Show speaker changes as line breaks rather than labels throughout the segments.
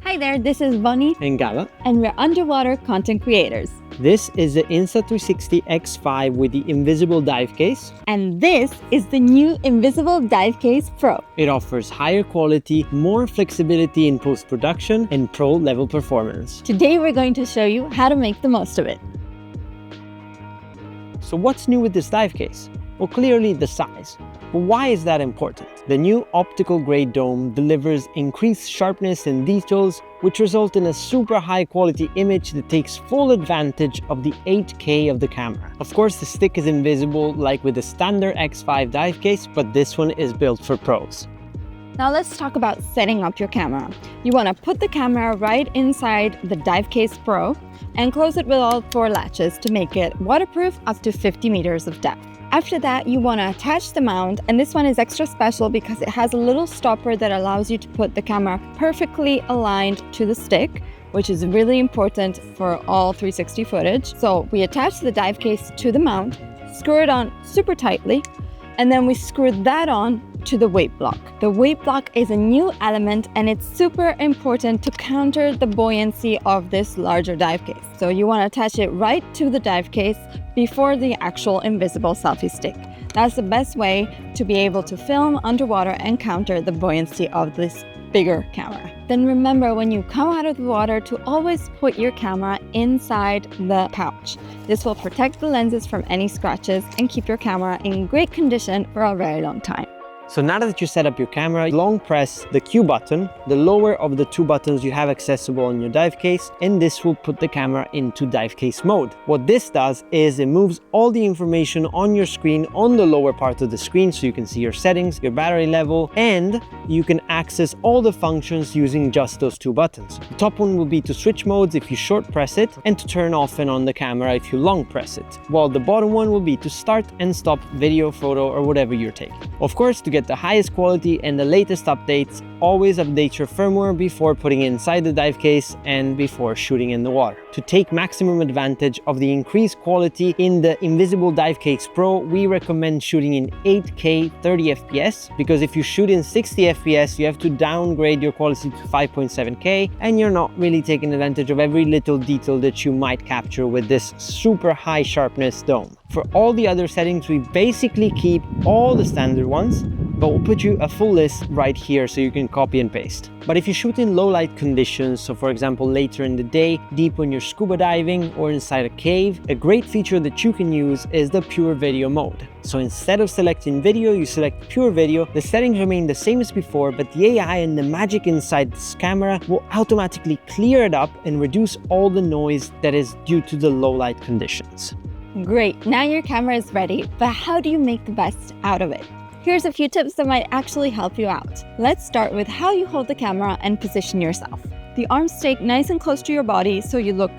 Hi there, this is Bunny
and Gala,
and we're underwater content creators.
This is the Insta360 X5 with the invisible dive case.
And this is the new Invisible Dive Case Pro.
It offers higher quality, more flexibility in post-production, and pro-level performance.
Today we're going to show you how to make the most of it.
So what's new with this dive case? Well, clearly the size. But why is that important? The new optical grade dome delivers increased sharpness and details, which result in a super high quality image that takes full advantage of the 8K of the camera. Of course, the stick is invisible like with the standard X5 dive case, but this one is built for pros.
Now let's talk about setting up your camera. You want to put the camera right inside the Dive Case Pro and close it with all 4 latches to make it waterproof up to 50 meters of depth. After that, you want to attach the mount, and this one is extra special because it has a little stopper that allows you to put the camera perfectly aligned to the stick, which is really important for all 360 footage. So we attach the dive case to the mount, screw it on super tightly, and then we screw that on to the weight block. The weight block is a new element and it's super important to counter the buoyancy of this larger dive case. So you want to attach it right to the dive case before the actual invisible selfie stick. That's the best way to be able to film underwater and counter the buoyancy of this bigger camera. Then remember, when you come out of the water, to always put your camera inside the pouch. This will protect the lenses from any scratches and keep your camera in great condition for a very long time.
So now that you set up your camera, long press the Q button, the lower of the 2 buttons you have accessible on your dive case, and this will put the camera into dive case mode. What this does is it moves all the information on your screen on the lower part of the screen, so you can see your settings, your battery level, and you can access all the functions using just those 2 buttons. The top one will be to switch modes if you short press it, and to turn off and on the camera if you long press it, while the bottom one will be to start and stop video, photo, or whatever you're taking. Of course, to get the highest quality and the latest updates, always update your firmware before putting it inside the dive case and before shooting in the water. To take maximum advantage of the increased quality in the Invisible Dive Case Pro, we recommend shooting in 8K 30 FPS, because if you shoot in 60 FPS, you have to downgrade your quality to 5.7K, and you're not really taking advantage of every little detail that you might capture with this super high sharpness dome. For all the other settings, we basically keep all the standard ones, but we'll put you a full list right here so you can copy and paste. But if you shoot in low light conditions, so for example later in the day, deep when you're scuba diving or inside a cave, a great feature that you can use is the pure video mode. So instead of selecting video, you select pure video. The settings remain the same as before, but the AI and the magic inside this camera will automatically clear it up and reduce all the noise that is due to the low light conditions.
Great, now your camera is ready, but how do you make the best out of it? Here's a few tips that might actually help you out. Let's start with how you hold the camera and position yourself. The arms stay nice and close to your body so you look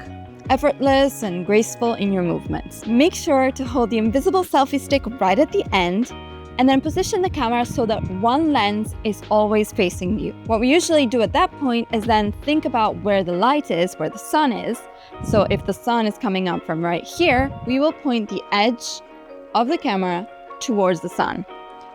effortless and graceful in your movements. Make sure to hold the invisible selfie stick right at the end, and then position the camera so that one lens is always facing you. What we usually do at that point is then think about where the light is, where the sun is. So if the sun is coming up from right here, we will point the edge of the camera towards the sun.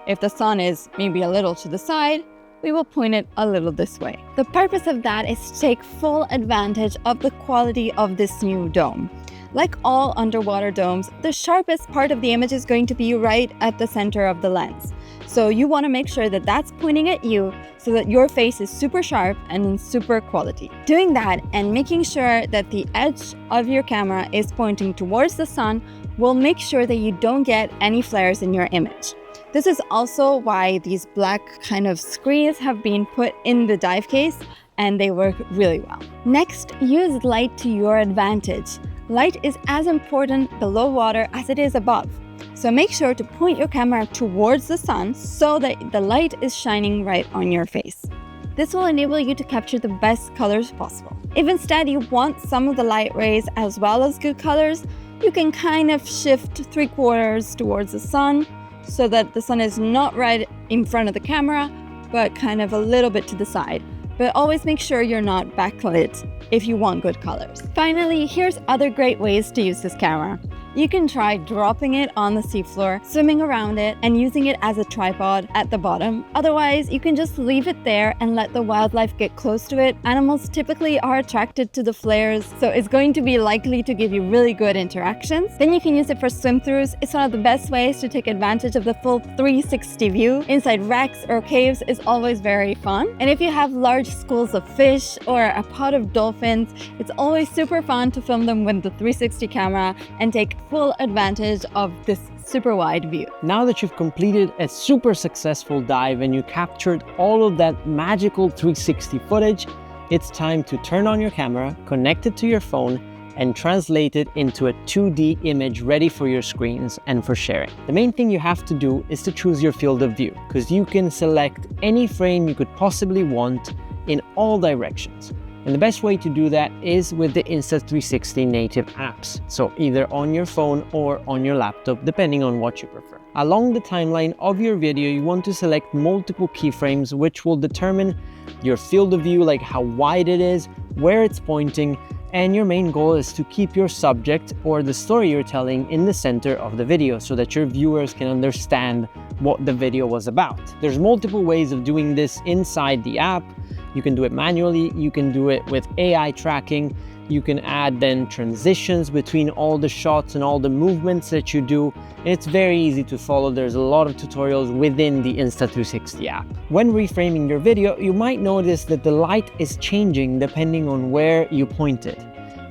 If the sun is maybe a little to the side, we will point it a little this way. The purpose of that is to take full advantage of the quality of this new dome. Like all underwater domes, the sharpest part of the image is going to be right at the center of the lens. So you want to make sure that that's pointing at you so that your face is super sharp and in super quality. Doing that and making sure that the edge of your camera is pointing towards the sun will make sure that you don't get any flares in your image. This is also why these black kind of screens have been put in the dive case, and they work really well. Next, use light to your advantage. Light is as important below water as it is above. So make sure to point your camera towards the sun so that the light is shining right on your face. This will enable you to capture the best colors possible. If instead you want some of the light rays as well as good colors, you can kind of shift 3/4 towards the sun so that the sun is not right in front of the camera, but kind of a little bit to the side. But always make sure you're not backlit if you want good colors. Finally, here's other great ways to use this camera. You can try dropping it on the seafloor, swimming around it, and using it as a tripod at the bottom. Otherwise, you can just leave it there and let the wildlife get close to it. Animals typically are attracted to the flares, so it's going to be likely to give you really good interactions. Then you can use it for swim-throughs. It's one of the best ways to take advantage of the full 360 view. Inside wrecks or caves is always very fun. And if you have large schools of fish or a pod of dolphins, it's always super fun to film them with the 360 camera and take full advantage of this super wide view.
Now that you've completed a super successful dive and you captured all of that magical 360 footage, it's time to turn on your camera, connect it to your phone, and translate it into a 2D image ready for your screens and for sharing. The main thing you have to do is to choose your field of view, because you can select any frame you could possibly want in all directions. And the best way to do that is with the Insta360 native apps. So either on your phone or on your laptop, depending on what you prefer. Along the timeline of your video, you want to select multiple keyframes, which will determine your field of view, like how wide it is, where it's pointing, and your main goal is to keep your subject or the story you're telling in the center of the video so that your viewers can understand what the video was about. There's multiple ways of doing this inside the app. You can do it manually, you can do it with AI tracking, you can add then transitions between all the shots and all the movements that you do. And it's very easy to follow. There's a lot of tutorials within the Insta360 app. When reframing your video, you might notice that the light is changing depending on where you point it.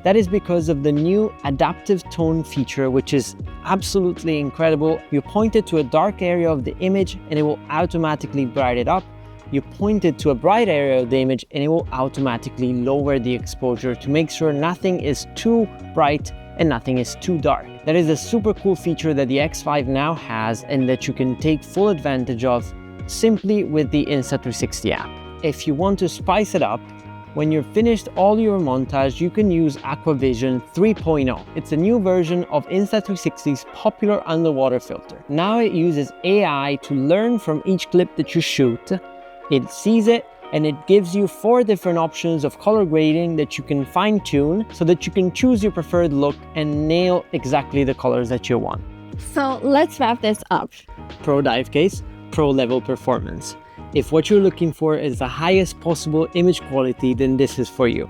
That is because of the new adaptive tone feature, which is absolutely incredible. You point it to a dark area of the image and it will automatically brighten it up. You point it to a bright area of the image and it will automatically lower the exposure to make sure nothing is too bright and nothing is too dark. That is a super cool feature that the X5 now has and that you can take full advantage of simply with the Insta360 app. If you want to spice it up, when you're finished all your montage, you can use Aquavision 3.0. It's a new version of Insta360's popular underwater filter. Now it uses AI to learn from each clip that you shoot. It sees it and it gives you 4 different options of color grading that you can fine tune so that you can choose your preferred look and nail exactly the colors that you want.
So let's wrap this up.
Pro dive case, pro level performance. If what you're looking for is the highest possible image quality, then this is for you.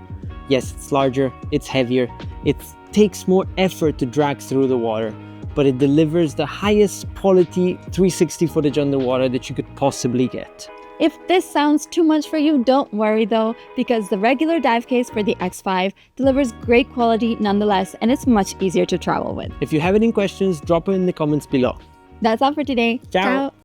Yes, it's larger, it's heavier, it takes more effort to drag through the water, but it delivers the highest quality 360 footage underwater that you could possibly get.
If this sounds too much for you, don't worry though, because the regular dive case for the X5 delivers great quality nonetheless, and it's much easier to travel with.
If you have any questions, drop it in the comments below.
That's all for today.
Ciao.